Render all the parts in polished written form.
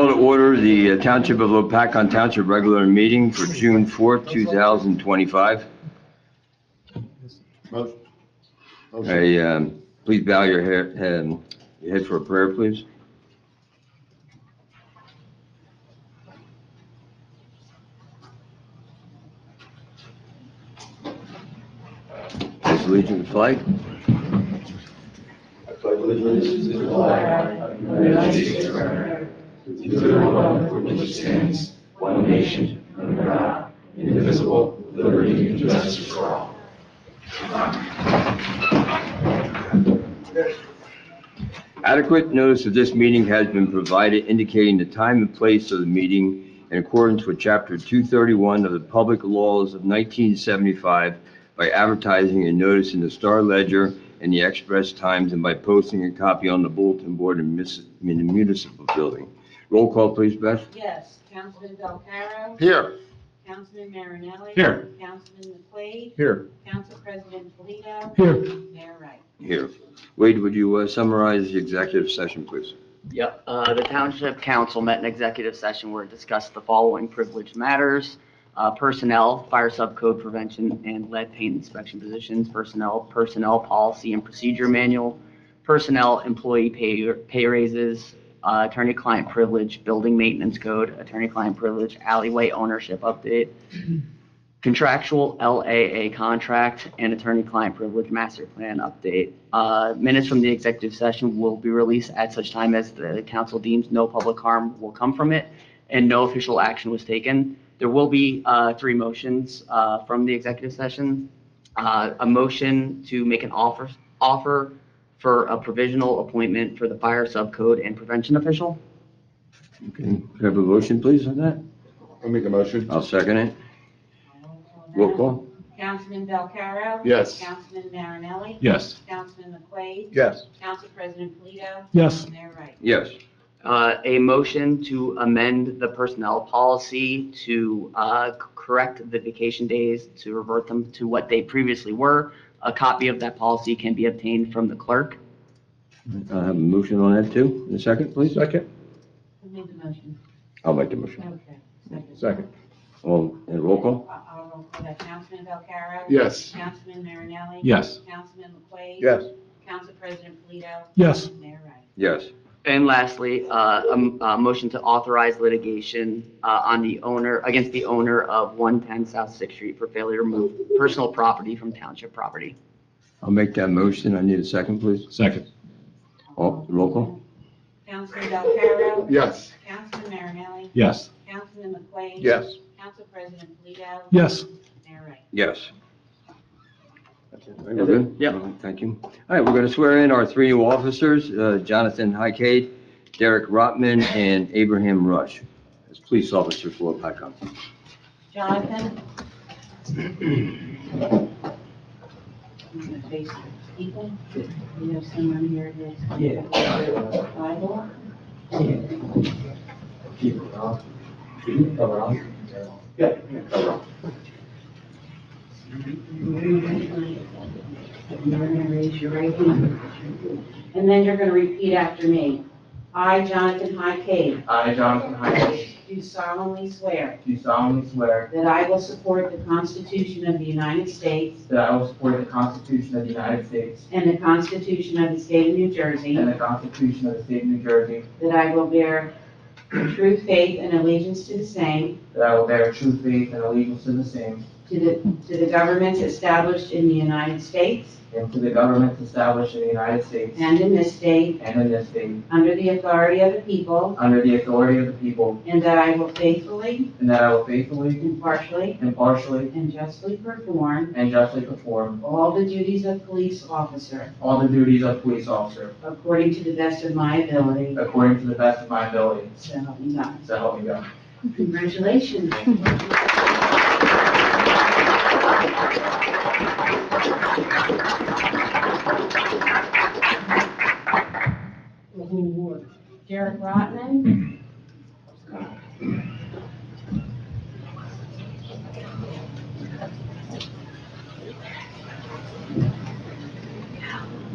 Call to order the Township of Lopatcong Township regular meeting for June 4th, 2025. Please bow your head for a prayer, please. Pledge allegiance to the flag. I pledge allegiance to the flag of the United States of America, to the republic for which it stands, one nation, under God, indivisible, with liberty and justice for all. Adequate notice of this meeting has been provided indicating the time and place of the meeting in accordance with Chapter 231 of the Public Laws of 1975 by advertising a notice in the Star Ledger and the Express Times and by posting a copy on the bulletin board in the municipal building. Roll call, please, Beth. Yes. Councilman Belcaro? Here. Councilman Marinelli? Here. Councilman McQuaid? Here. Council President Polito? Here. Mayor Wright? Here. Wade, would you summarize the executive session, please? Yep. The Township Council met in executive session where it discussed the following privileged matters: personnel, fire subcode prevention, and lead paint inspection positions, personnel policy and procedure manual, personnel employee pay raises, attorney-client privilege, building maintenance code, attorney-client privilege, alleyway ownership update, contractual LAA contract, and attorney-client privilege master plan update. Minutes from the executive session will be released at such time as the council deems no public harm will come from it and no official action was taken. There will be 3 motions from the executive session. A motion to make an offer for a provisional appointment for the fire subcode and prevention official. Okay. Could I have a motion, please, on that? I'll make the motion. I'll second it. Roll call. Councilman Belcaro? Yes. Councilman Marinelli? Yes. Councilman McQuaid? Yes. Council President Polito? Yes. Mayor Wright? Yes. A motion to amend the personnel policy to correct the vacation days, to revert them to what they previously were. A copy of that policy can be obtained from the clerk. I have a motion on that too. In a second, please. Second. Who made the motion? I'll make the motion. Okay. Second. And roll call. I'll roll call that. Councilman Belcaro? Yes. Councilman Marinelli? Yes. Councilman McQuaid? Yes. Council President Polito? Yes. Mayor Wright? Yes. And lastly, a motion to authorize litigation against the owner of 110 South 6th Street for failure to remove personal property from township property. I'll make that motion. I need a second, please. Second. Roll call. Councilman Belcaro? Yes. Councilman Marinelli? Yes. Councilman McQuaid? Yes. Council President Polito? Yes. Mayor Wright? Yes. We're good? Yep. All right, thank you. All right, we're going to swear in our 3 new officers, Jonathan Highcade, Derek Rotman, and Abraham Rush, as police officers for Lopatcong. Jonathan? Face people? You have someone here that's... Yeah. Bible? Keep it on. Keep it on. Yeah, cover on. You're going to raise your right hand. And then you're going to repeat after me. I, Jonathan Highcade, I, Jonathan Highcade, do solemnly swear do solemnly swear that I will support the Constitution of the United States that I will support the Constitution of the United States and the Constitution of the State of New Jersey, and the Constitution of the State of New Jersey, that I will bear true faith and allegiance to the same, that I will bear true faith and allegiance to the same, to the governments established in the United States and to the governments established in the United States and in this state, and in this state, under the authority of the people, under the authority of the people, and that I will faithfully, and that I will faithfully, impartially, impartially, and justly perform and justly perform all the duties of police officer all the duties of police officer according to the best of my ability. according to the best of my ability. So help me God. So help me God. Congratulations. Derek Rotman.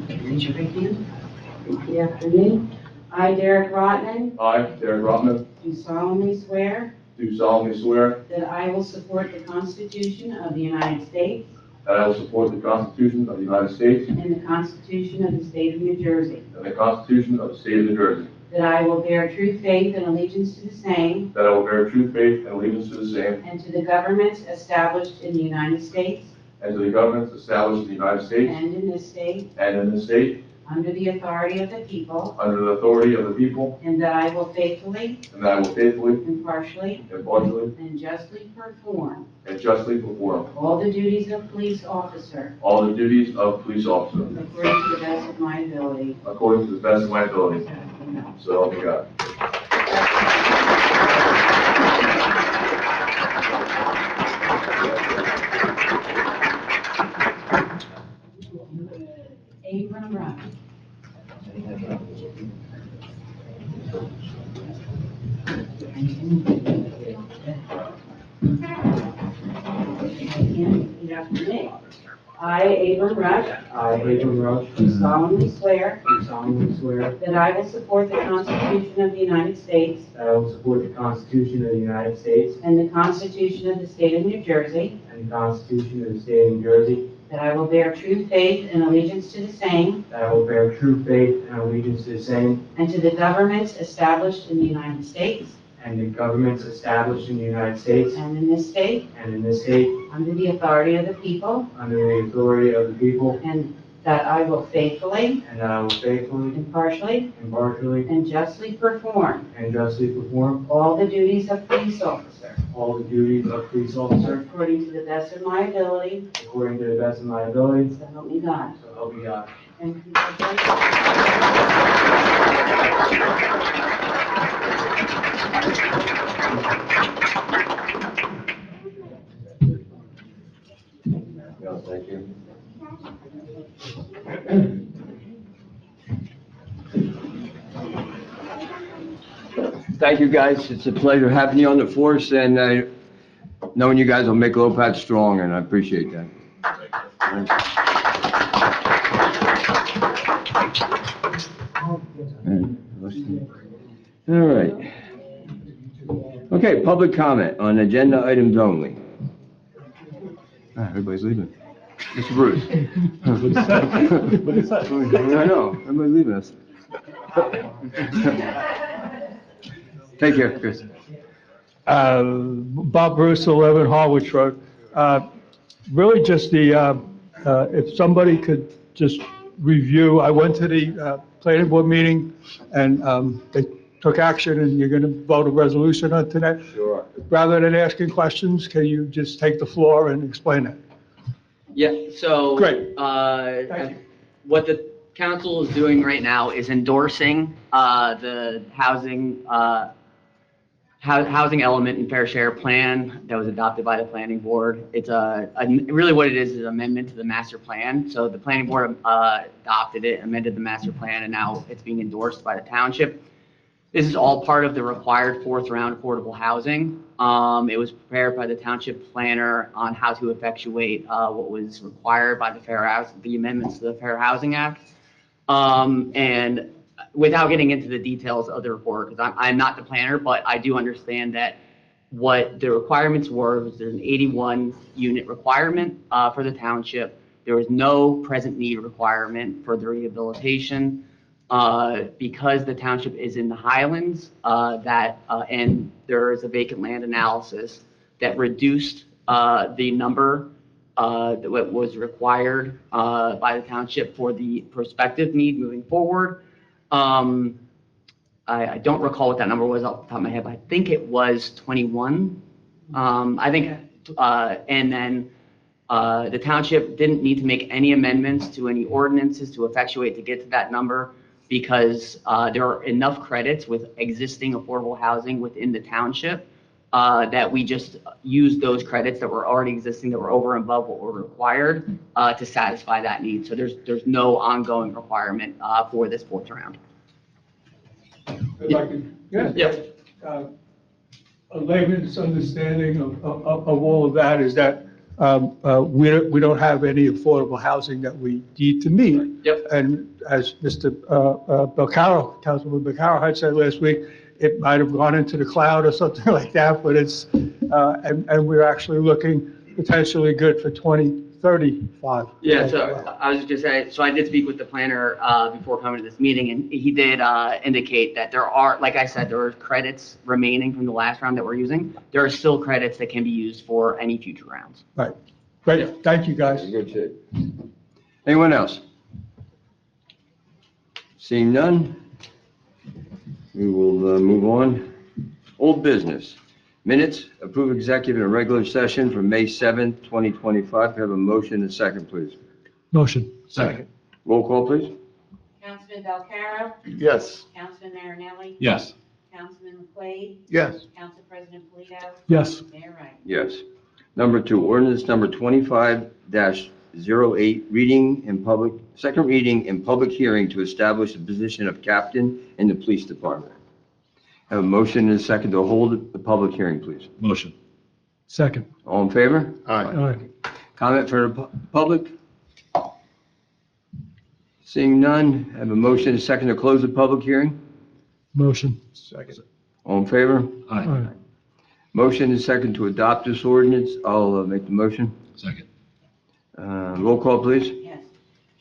Raise your right hand. Repeat after me. I, I, Derek Rotman, I, Derek Rotman, do solemnly swear do solemnly swear that I will support the Constitution of the United States that I will support the Constitution of the United States and the Constitution of the State of New Jersey, and the Constitution of the State of New Jersey, that I will bear true faith and allegiance to the same that I will bear true faith and allegiance to the same and to the governments established in the United States and to the governments established in the United States and in this state and in this state under the authority of the people, under the authority of the people, and that I will faithfully, and that I will faithfully, impartially, impartially, and justly perform and justly perform all the duties of police officer all the duties of police officer according to the best of my ability. according to the best of my ability. So help me God. Abram Rush. Repeat after me. I, Abram Rush, I, Abram Roach, do solemnly swear do solemnly swear that I will support the Constitution of the United States that I will support the Constitution of the United States and the Constitution of the State of New Jersey, and the Constitution of the State of New Jersey, that I will bear true faith and allegiance to the same that I will bear true faith and allegiance to the same and to the governments established in the United States and the governments established in the United States and in this state and in this state under the authority of the people, under the authority of the people, and that I will faithfully, and that I will faithfully, impartially, impartially, and justly perform and justly perform all the duties of police officer all the duties of police officer according to the best of my ability, according to the best of my ability, so help me God. so help me God. And congratulations. No, thank you. Thank you, guys. It's a pleasure having you on the force, and knowing you guys will make Lopat strong, and I appreciate that. All right. Okay, public comment on agenda items only. Everybody's leaving. Mr. Bruce. What is that? I know, everybody's leaving us. Take care, Chris. Bob Bruce, 11 Harwich Road. Really just if somebody could just review, I went to the planning board meeting and they took action and you're going to vote a resolution on today. Sure. Rather than asking questions, can you just take the floor and explain it? Yeah, so. Great. Thank you. What the council is doing right now is endorsing the housing element and fair share plan that was adopted by the planning board. It's really what it is an amendment to the master plan. So the planning board adopted it, amended the master plan, and now it's being endorsed by the township. This is all part of the required fourth round affordable housing. It was prepared by the township planner on how to effectuate what was required by the amendments to the Fair Housing Act. And without getting into the details of the report, because I'm not the planner, but I do understand that what the requirements were was there's an 81 unit requirement for the township. There was no present need requirement for the rehabilitation. Because the township is in the Highlands, and there is a vacant land analysis that reduced the number that was required by the township for the prospective need moving forward. I don't recall what that number was off the top of my head, but I think it was 21. And then the township didn't need to make any amendments to any ordinances to effectuate to get to that number, because there are enough credits with existing affordable housing within the township that we just used those credits that were already existing, that were over and above what were required to satisfy that need. So there's no ongoing requirement for this fourth round. If I could, Yeah. a layman's understanding of all of that is that we don't have any affordable housing that we need to meet. Yep. And as Mr. Belcaro, Councilman Belcaro had said last week, it might have gone into the cloud or something like that, but it's, and we're actually looking potentially good for 2035. Yeah, so I was just gonna say, so I did speak with the planner before coming to this meeting, and he did indicate that there are, like I said, there are credits remaining from the last round that we're using. There are still credits that can be used for any future rounds. Right. Great, thank you, guys. Good shit. Anyone else? Seeing none, we will move on. Old business. Minutes, approve executive and regular session for May 7th, 2025. Have a motion and a second, please. Motion. Second. Roll call, please. Councilman Belcaro, Yes. Councilman Marinelli, Yes. Councilman McQuaid, Yes. Council President Polito, Yes. Mayor Ryan. Yes. Number 2, ordinance number 25-08, reading in public, second reading in public hearing to establish the position of captain in the police department. Have a motion and a second to hold the public hearing, please. Motion. Second. All in favor? All right. Comment for the public? Seeing none, have a motion and a second to close the public hearing? Motion. Second. All in favor? All right. Motion and second to adopt this ordinance. I'll make the motion. Second. Roll call, please. Yes.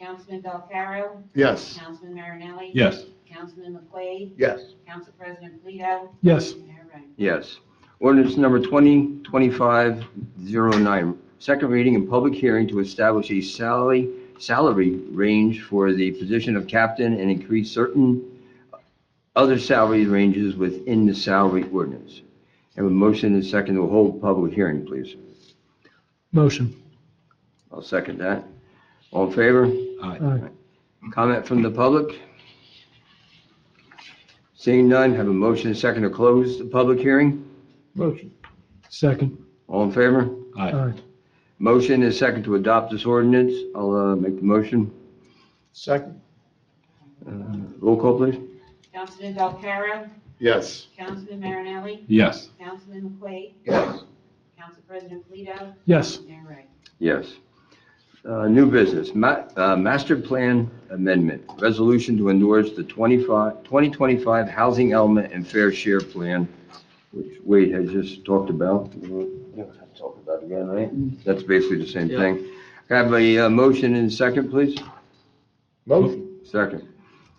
Councilman Belcaro, Yes. Councilman Marinelli. Yes. Councilman McQuaid, Yes. Council President Polito, Yes. Mayor Ryan. Yes. Ordinance number 2025-09, second reading and public hearing to establish a salary range for the position of captain and increase certain other salary ranges within the salary ordinance. Have a motion and a second to hold public hearing, please. Motion. I'll second that. All in favor? Aye. All right. Comment from the public? Seeing none, have a motion and a second to close the public hearing. Motion. Second. All in favor? All right. Motion and a second to adopt this ordinance. I'll make the motion. Second. Roll call, please. Councilman Belcaro, Yes. Councilman Marinelli, Yes. Councilman McQuaid, Yes. Council President Polito, Yes. Mayor Ryan. Yes. New business, master plan amendment, resolution to endorse the 2025 housing element and fair share plan, which Wade has just talked about. We don't have to talk about it again, right? That's basically the same Yeah. thing. Can I have a motion and a second, please? Motion. Second.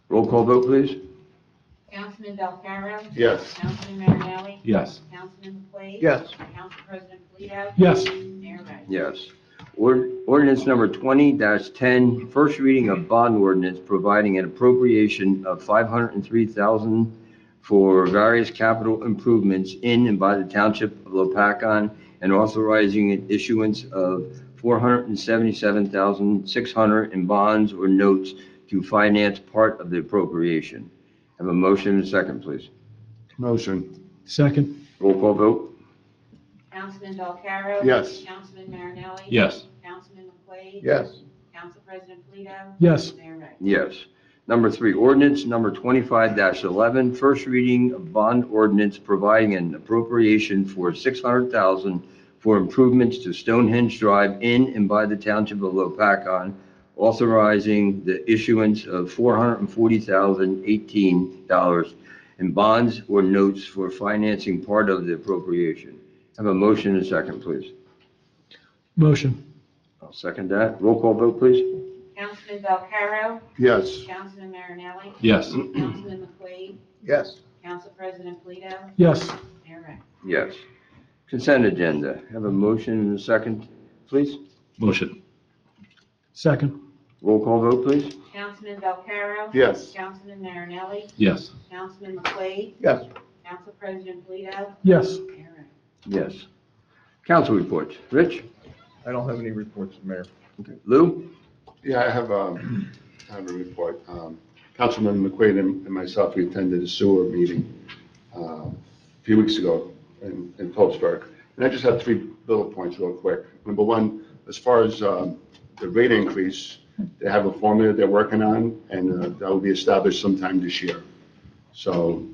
Roll call vote, please. Councilman Belcaro, Yes. Councilman Marinelli, Yes. Councilman McQuaid, Yes. Council President Polito, Yes. Mayor Ryan. Yes. Ordinance number 20-10, first reading of bond ordinance providing an appropriation of $503,000 for various capital improvements in and by the Township of Lopatcong and authorizing an issuance of $477,600 in bonds or notes to finance part of the appropriation. Have a motion and a second, please. Motion. Second. Roll call vote. Councilman Belcaro. Yes. Councilman Marinelli. Yes. Councilman McQuaid. Yes. Council President Polito. Yes. Mayor Ryan. Yes. Number 3, ordinance number 25-11, first reading of bond ordinance providing an appropriation for $600,000 for improvements to Stonehenge Drive in and by the Township of Lopatcong, authorizing the issuance of $440,018 in bonds or notes for financing part of the appropriation. Have a motion and a second, please. Motion. I'll second that. Roll call vote, please. Councilman Belcaro. Yes. Councilman Marinelli. Yes. Councilman McQuaid. Yes. Council President Polito. Yes. Mayor Ryan. Yes. Consent agenda. Have a motion and a second, please. Motion. Second. Roll call vote, please. Councilman Belcaro. Yes. Councilman Marinelli. Yes. Councilman McQuaid. Yes. Council President Polito. Yes. Mayor Ryan. Yes. Council reports. Rich? I don't have any reports, Mayor. Okay. Lou? Yeah, I have a report. Councilman McQuaid and myself, we attended a sewer meeting a few weeks ago in Phillipsburg. And I just have 3 bullet points real quick. Number 1, as far as the rate increase, they have a formula they're working on, and that will be established sometime this year. So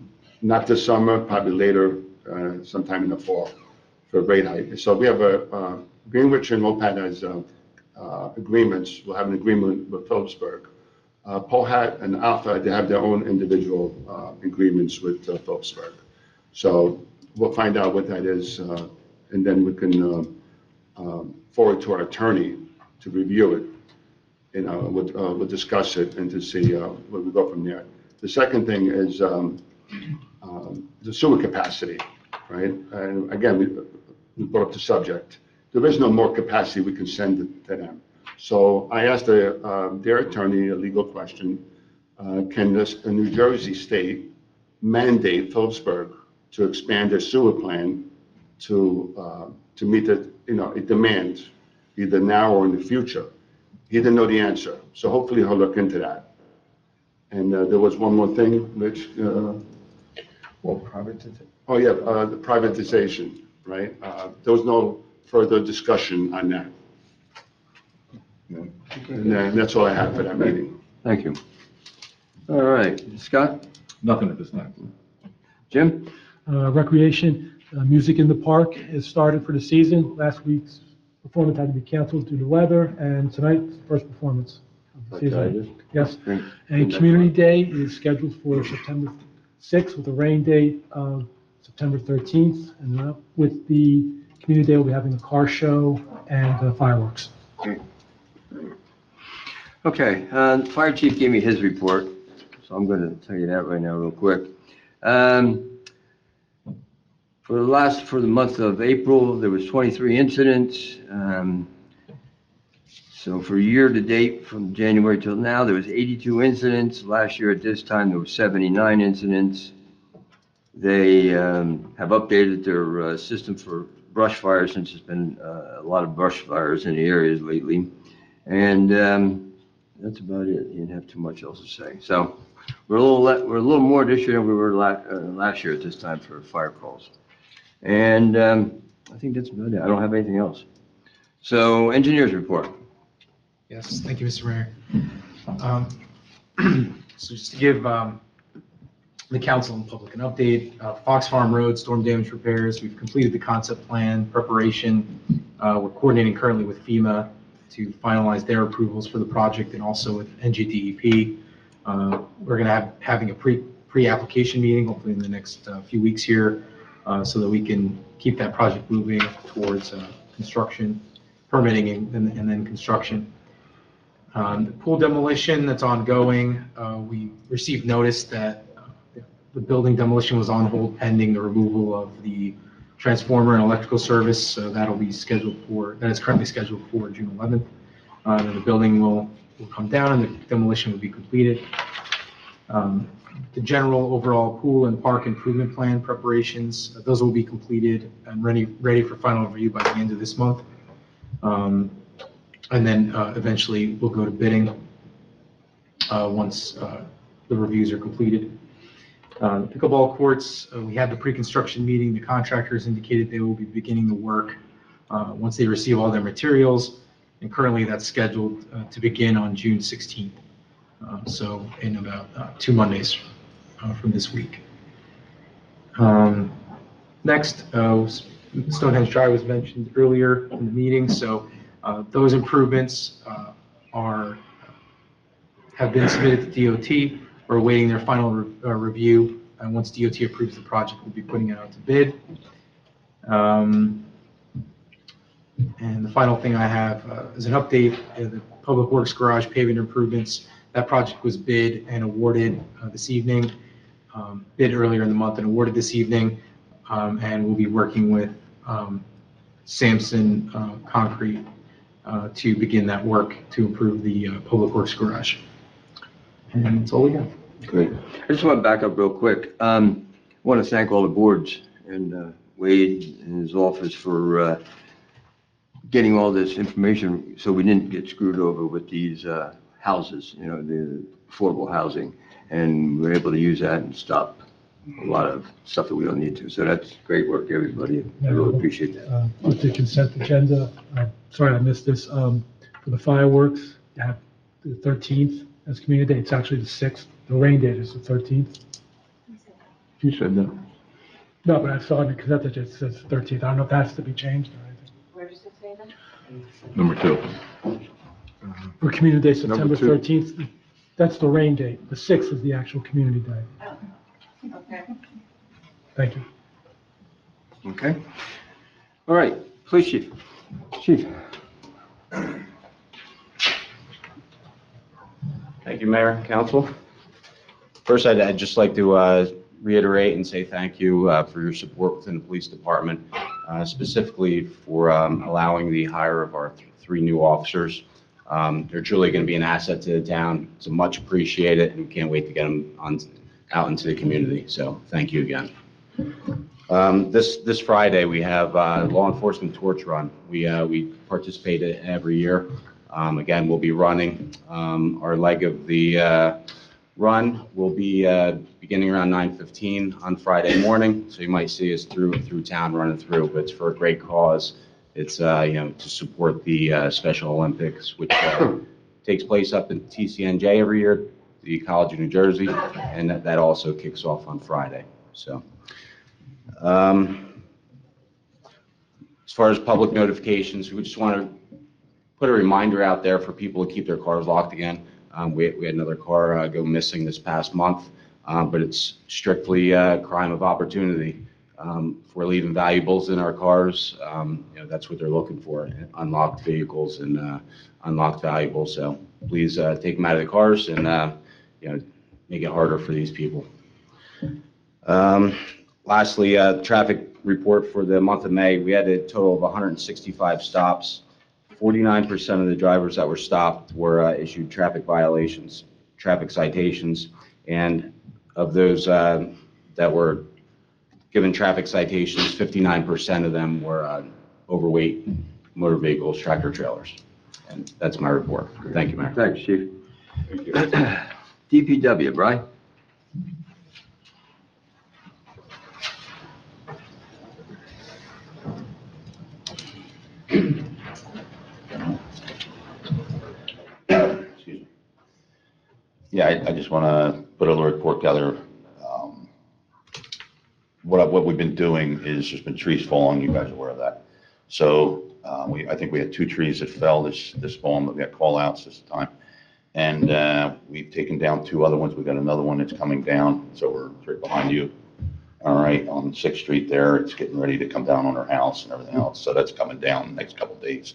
not this summer, probably later, sometime in the fall for a rate hike. So we have Greenwich and Lopat has agreements, will have an agreement with Phillipsburg. Pohat and Alpha, they have their own individual agreements with Phillipsburg. So we'll find out what that is, and then we can forward to our attorney to review it. We'll discuss it and to see where we go from there. The second thing is the sewer capacity, right? And again, we brought up the subject. There is no more capacity we can send to them. So I asked their attorney a legal question. Can a New Jersey state mandate Phillipsburg to expand their sewer plan to meet a demand, either now or in the future? He didn't know the answer, so hopefully he'll look into that. And there was one more thing, Rich. Well, privatization. Oh, yeah, the privatization, right? There was no further discussion on that. And that's all I have for that meeting. Thank you. All right, Scott? Nothing at this time. Jim? Recreation, music in the park has started for the season. Last week's performance had to be canceled due to weather, and tonight's the first performance of the season. Yes, and Community Day is scheduled for September 6th with a rain date of September 13th. And with the Community Day, we'll be having a car show and fireworks. Okay, the fire chief gave me his report, so I'm going to tell you that right now real quick. For the month of April, there was 23 incidents. So for year to date, from January till now, there was 82 incidents. Last year at this time, there were 79 incidents. They have updated their system for brush fires, since there's been a lot of brush fires in the areas lately. And that's about it. You didn't have too much else to say. So we're a little more this year than we were last year at this time for fire calls. And I think that's about it. I don't have anything else. So engineers report. Yes, thank you, Mr. Mayor. So just to give the council and public an update, Fox Farm Road storm damage repairs, we've completed the concept plan preparation. We're coordinating currently with FEMA to finalize their approvals for the project, and also with NGDEP. We're going to having a pre-application meeting hopefully in the next few weeks here, so that we can keep that project moving towards construction, permitting, and then construction. The pool demolition that's ongoing, we received notice that the building demolition was on hold pending the removal of the transformer and electrical service, so that'll be scheduled for, that is currently scheduled for June 11th. And the building will come down and the demolition will be completed. The general overall pool and park improvement plan preparations, those will be completed and ready for final review by the end of this month. And then eventually we'll go to bidding once the reviews are completed. Pickleball courts, we had the pre-construction meeting. The contractors indicated they will be beginning the work once they receive all their materials, and currently that's scheduled to begin on June 16th. So in about 2 Mondays from this week. Next, Stonehenge Drive was mentioned earlier in the meeting, so those improvements have been submitted to DOT. We're awaiting their final review, and once DOT approves the project, we'll be putting it out to bid. And the final thing I have is an update. The Public Works Garage pavement improvements, that project was bid and awarded this evening, bid earlier in the month and awarded this evening, and we'll be working with Sampson Concrete to begin that work to improve the Public Works Garage. And that's all we have. Great. I just want to back up real quick. I want to thank all the boards and Wade and his office for getting all this information so we didn't get screwed over with these houses, you know, the affordable housing. And we were able to use that and stop a lot of stuff that we don't need to. So that's great work, everybody. I really appreciate that. With the consent agenda, sorry I missed this, for the fireworks, you have the 13th as community day. It's actually the 6th. The rain date is the 13th. You said that. No, but I saw in the consent agenda it says 13th. I don't know if that has to be changed or anything. Where does it say Number 2. For Community Day, Number September 2. 13th. That's the rain date. The 6th is the actual Community Day. Oh, okay. Thank you. Okay. All right, Police Chief. Chief. Thank you, Mayor and Council. First, I'd just like to reiterate and say thank you for your support within the police department, specifically for allowing the hire of our 3 new officers. They're truly going to be an asset to the town. It's much appreciated, and we can't wait to get them out into the community. So thank you again. This Friday, we have Law Enforcement Torch Run. We participate in it every year. Again, we'll be running. Our leg of the run will be beginning around 9:15 on Friday morning. So you might see us through town running through, but it's for a great cause. It's to support the Special Olympics, which takes place up in TCNJ every year, the College of New Jersey, and that also kicks off on Friday. So. As far as public notifications, we just want to put a reminder out there for people to keep their cars locked again. We had another car go missing this past month, but it's strictly crime of opportunity. If we're leaving valuables in our cars, that's what they're looking for, unlocked vehicles and unlocked valuables. So please take them out of the cars and make it harder for these people. Lastly, traffic report for the month of May, we had a total of 165 stops. 49% of the drivers that were stopped were issued traffic violations, traffic citations, and of those that were given traffic citations, 59% of them were overweight motor vehicles, tractor trailers. And that's my report. Thank you, Mayor. Thanks, Chief. DPW, Brian? Excuse me. Yeah, I just want to put a little report together. What we've been doing is there's been trees falling. You guys are aware of that. So I think we had 2 trees that fell this fall, but we had call outs this time. And we've taken down 2 other ones. We got another one that's coming down. So we're right behind you. All right, on 6th Street there, it's getting ready to come down on our house and everything else. So that's coming down the next couple of days.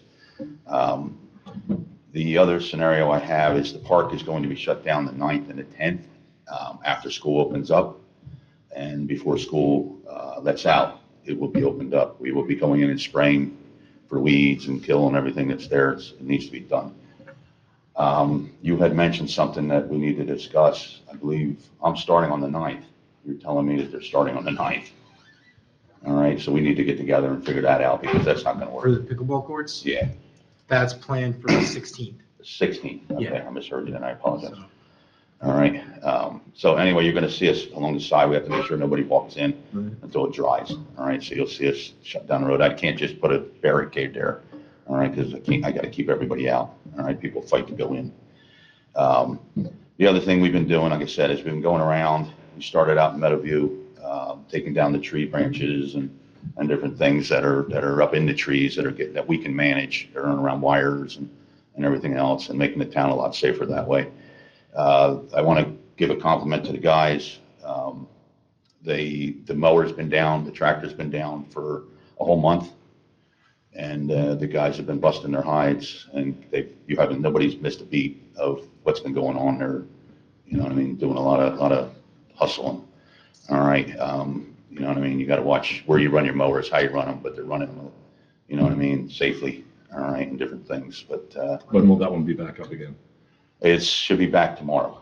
The other scenario I have is the park is going to be shut down the 9th and the 10th after school opens up. And before school lets out, it will be opened up. We will be going in and spraying for weeds and killing everything that's there. It needs to be done. You had mentioned something that we need to discuss. I believe I'm starting on the 9th. You're telling me that they're starting on the 9th. All right, so we need to get together and figure that out because that's not going to work. For the pickleball courts? Yeah. That's planned for the 16th. 16th. Okay, Yeah. I misheard you then. I apologize. All right. So anyway, you're going to see us along the side. We have to make sure nobody walks in until it dries. All right. So you'll see us shut down the road. I can't just put a barricade there. All right, because I got to keep everybody out. All right. People fight to go in. The other thing we've been doing, like I said, is we've been going around. We started out in Meadowview, taking down the tree branches and different things that are up in the trees that we can manage. They're around wires and everything else, and making the town a lot safer that way. I want to give a compliment to the guys. The mower's been down, the tractor's been down for a whole month, and the guys have been busting their hides, and nobody's missed a beat of what's been going on there. You know what I mean? Doing a lot of hustling. All right. You know what I mean? You got to watch where you run your mowers, how you run them, but they're running them, you know what I mean, safely. All right, and different things. But when will that one be back up again? It should be back tomorrow.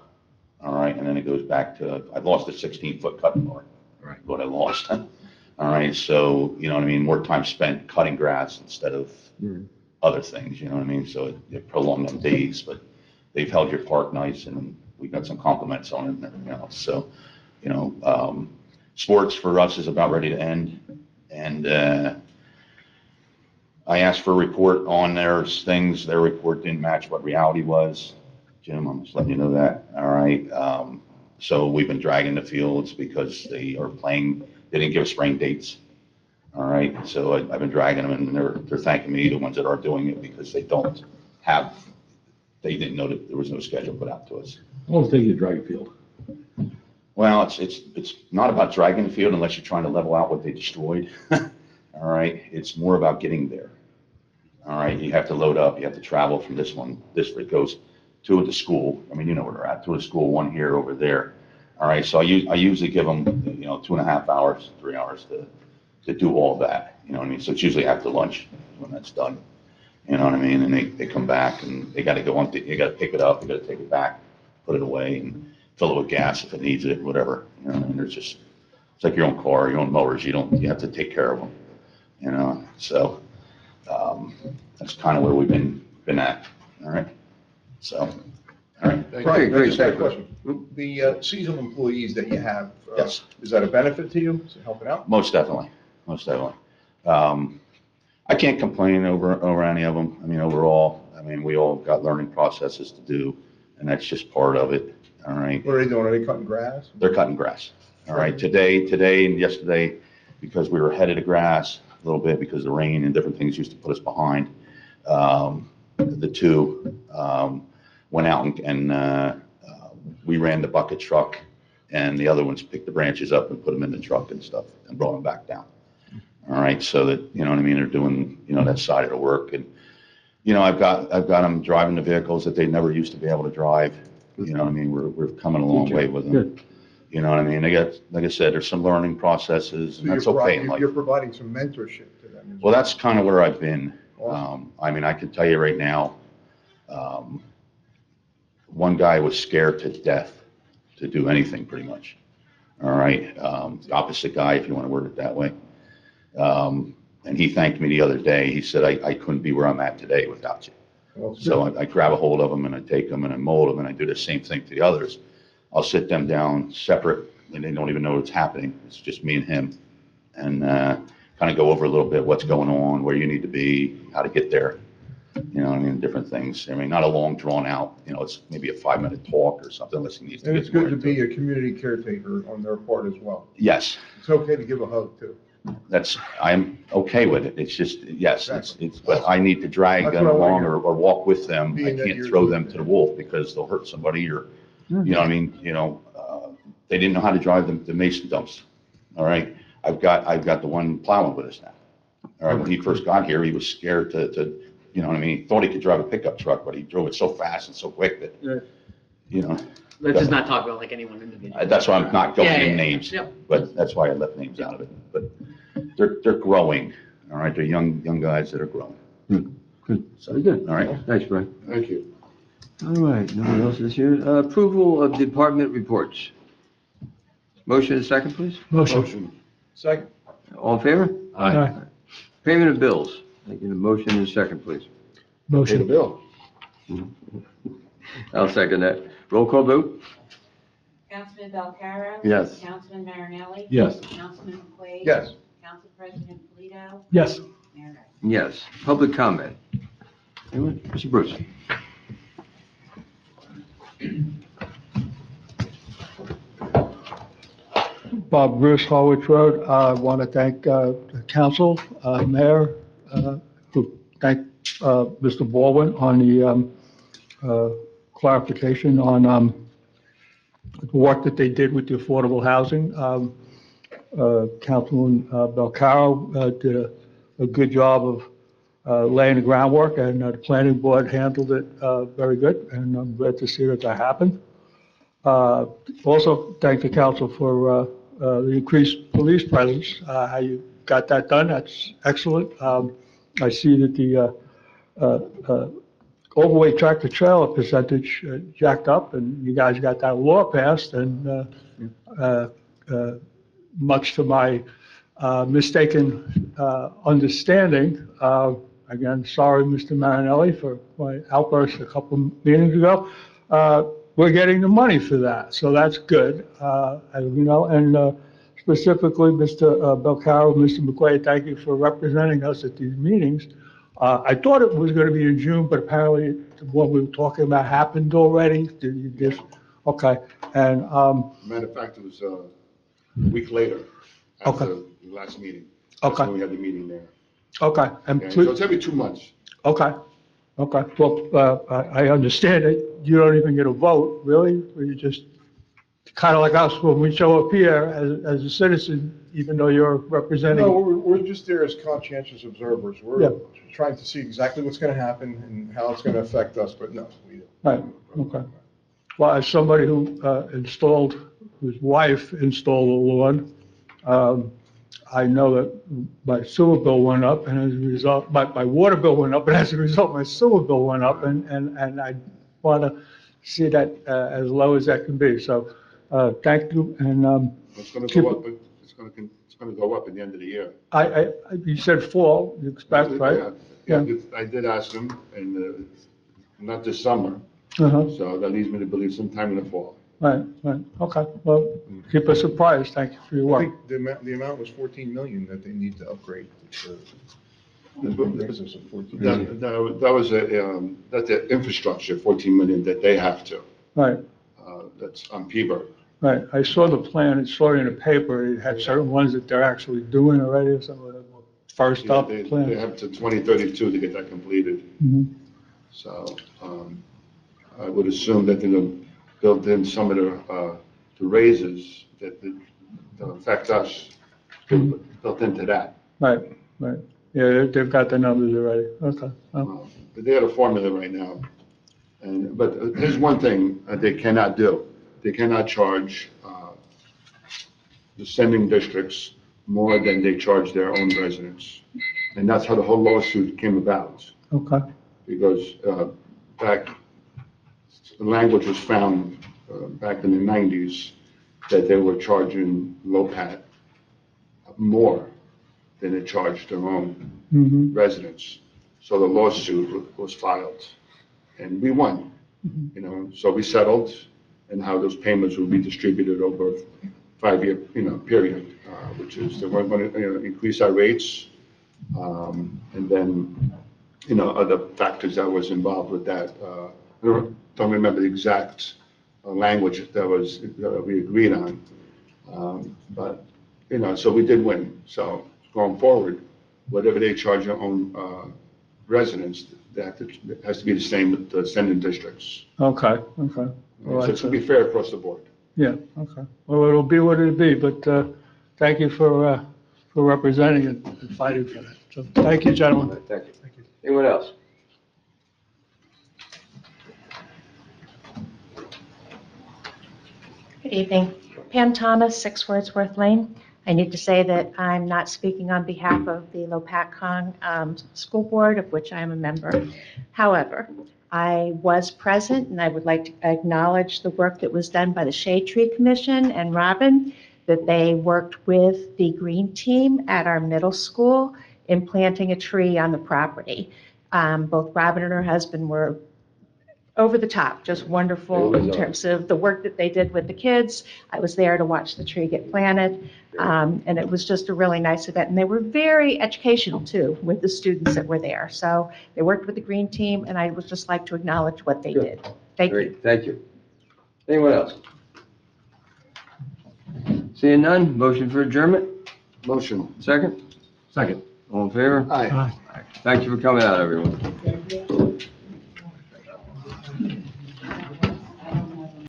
All right, and then it goes back to, I lost a 16-foot cutting board. Right. What I lost. All right, so, you know what I mean, more time spent cutting grass instead of other things, you know what I mean? So it prolonged them days, but they've held your park nice, and we got some compliments on it and everything else. So, you know, sports for us is about ready to end. And I asked for a report on their things. Their report didn't match what reality was. Jim, I'm just letting you know that. All right. So we've been dragging the fields because they are playing. They didn't give us spring dates. All right, so I've been dragging them, and they're thanking me, the ones that are doing it, because they didn't know that there was no schedule put out to us. How long does it take you to drag a field? Well, it's not about dragging the field unless you're trying to level out what they destroyed. All right, it's more about getting there. All right, you have to load up, you have to travel from this it goes two at the school. I mean, you know where they're at, two at the school, one here, over there. All right, so I usually give them, 2.5 hours, 3 hours to do all that. You know what I mean? So it's usually after lunch when that's done. You know what I mean? And they come back and they got to go on, you got to pick it up, you got to take it back, put it away, and fill it with gas if it needs it, whatever. You know what I mean? It's like your own car, your own mowers. You have to take care of them. You know, so that's kind of where we've been at. All right. So, all right. Great, I just had a great. question. The seasonal employees that you have, Yes. is that a benefit to you? Is it helping out? Most definitely. Most definitely. I can't complain over any of them. I mean, overall, we all got learning processes to do, and that's just part of it. All right. What are they doing? Are they cutting grass? They're cutting grass. All right. Today and yesterday, because we were ahead of the grass a little bit because the rain and different things used to put us behind, the two went out and we ran the bucket truck, and the other ones picked the branches up and put them in the truck and stuff and brought them back down. All right, so that, you know what I mean, they're doing, that side of the work. And, I've got them driving the vehicles that they never used to be able to drive. You know what I mean? We're coming a long way with them. Good. You know what I mean? They got, like I said, there's some learning processes, and that's okay in life. You're providing some mentorship to them. Well, that's kind of where I've been. Awesome. I can tell you right now, one guy was scared to death to do anything pretty much. All right. The opposite guy, if you want to word it that way. And he thanked me the other day. He said, I couldn't be where I'm at today without you. Well, So I grab a hold of them and I take them and I mold them, and I do the same thing to the others. I'll sit them down separate, and they don't even know what's happening. It's just me and him, and kind of go over a little bit what's going on, where you need to be, how to get there. Different things. Not a long drawn out, it's maybe a 5-minute talk or something unless he needs to And get it's good more to into it. be a community caretaker on their part as well. Yes, It's okay to give a hug too. I'm okay with it. It's just, yes, Exactly. but I need to drag That's them what I wanna along hear. or walk with them. I Being that can't you're throw doing them that. to the wolf because they'll hurt somebody or, they didn't know how to drive the mason dumps. All right. I've got the one plowing with us now. All right. When he first got here, he was scared to thought he could drive a pickup truck, but he drove it so fast and so quick that, Let's just not talk about like anyone individually. that's why I'm not going Yeah, in yeah, names, yep. but that's why I left names out of it. But they're growing. All right. They're young guys that are growing. Good. So, Very good. all right. Thanks, Brian. Thank you. All right, no one else is here. Approval of department reports. Motion and second, please. Motion. Second. All in favor? Aye. Payment of bills. Making a motion and second, please. Pay the Motion. bill. I'll second that. Roll call vote? Councilman Belcarro? Yes. Councilman Marinelli? Yes. Councilman McQuaid? Yes. Council President Polito? Yes. Mayor Rice? Yes. Public comment. Anyone? Mr. Bruce? Bob Bruce, Harwich Road. I want to thank the council, mayor, thank Mr. Baldwin on the clarification on the work that they did with the affordable housing. Councilman Belcaro did a good job of laying the groundwork, and the planning board handled it very good, and I'm glad to see that happened. Also, thank the council for the increased police presence. How you got that done, that's excellent. I see that the overweight tractor trailer percentage jacked up, and you guys got that law passed, and much to my mistaken understanding, again, sorry, Mr. Marinelli, for my outburst a couple meetings ago, we're getting the money for that, so that's good. And specifically, Mr. Belcaro, Mr. McQuaid, thank you for representing us at these meetings. I thought it was going to be in June, but apparently what we were talking about happened already. Did you just, okay, and Matter of fact, it was a week later after the last meeting. That's Okay. when we had the meeting there. Okay, and Okay, so please, it's every 2 months. okay, okay. Well, I understand that you don't even get a vote, really? Where you just, kind of like us, when we show up here as a citizen, even though you're No, representing. we're just there as conscientious observers. Yeah. We're trying to see exactly what's going to happen and how it's going to affect us, but no, we don't. Right, okay. Well, as somebody whose wife installed a lawn, I know that my sewer bill went up, and as a result, my water bill went up, and as a result, my sewer bill went up, and I want to see that as low as that can be. So, thank you, and It's going to keep, go up, but it's going to go up at the end of the year. you said fall, you expect, right? Yeah, I did ask him, and not this summer, Uh-huh, so that leads me to believe sometime in the fall. right, okay. Well, keep us apprised. Thank you for your I work. think the amount was 14 million that they need to upgrade the business of 14 million. That was that's the infrastructure, 14 million that they have to. Right. That's on Peabody. Right, I saw the plan, I saw it in the paper, it had certain ones that they're actually doing already, some of the first up They plans. have to 2032 to get that completed. Mhm. So I would assume that they're going to build in some of the raises that affect us, built into that. Right, yeah, they've got the numbers already, okay. Well, But they have a formula right now. But here's one thing they cannot do. They cannot charge the sending districts more than they charge their own residents. And that's how the whole lawsuit came about. Okay, Because back, the language was found back in the 90s that they were charging Lopat more than they charged their own residents. So the lawsuit was filed, and we won. So we settled, and how those payments will be distributed over a 5-year, period, which is that we're going to increase our rates, and then, other factors that was involved with that. I don't remember the exact language that we agreed on, but, so we did win. So going forward, whatever they charge their own residents, that has to be the same with the sending districts. okay. Well, So it that's should be fair across the board. yeah, okay. Well, it'll be what it'll be, but thank you for representing and fighting for that. So, thank you, gentlemen. Thank you. Anyone else? Good evening. Pam Thomas, 6 Wordsworth Lane. I need to say that I'm not speaking on behalf of the Lopatcong School Board, of which I am a member. However, I was present, and I would like to acknowledge the work that was done by the Shade Tree Commission and Robin, that they worked with the green team at our middle school in planting a tree on the property. Both Robin and her husband were over the top, just wonderful in terms of the work that they did with the kids. I was there to watch the tree get planted, and it was just a really nice event. And they were very educational too with the students that were there. So they worked with the green team, and I would just like to acknowledge what they did. Thank you. Great, thank you. Anyone else? Seeing none, motion for adjournment? Motion. Second? Second. All in favor? Aye. Thank you for coming out, everyone.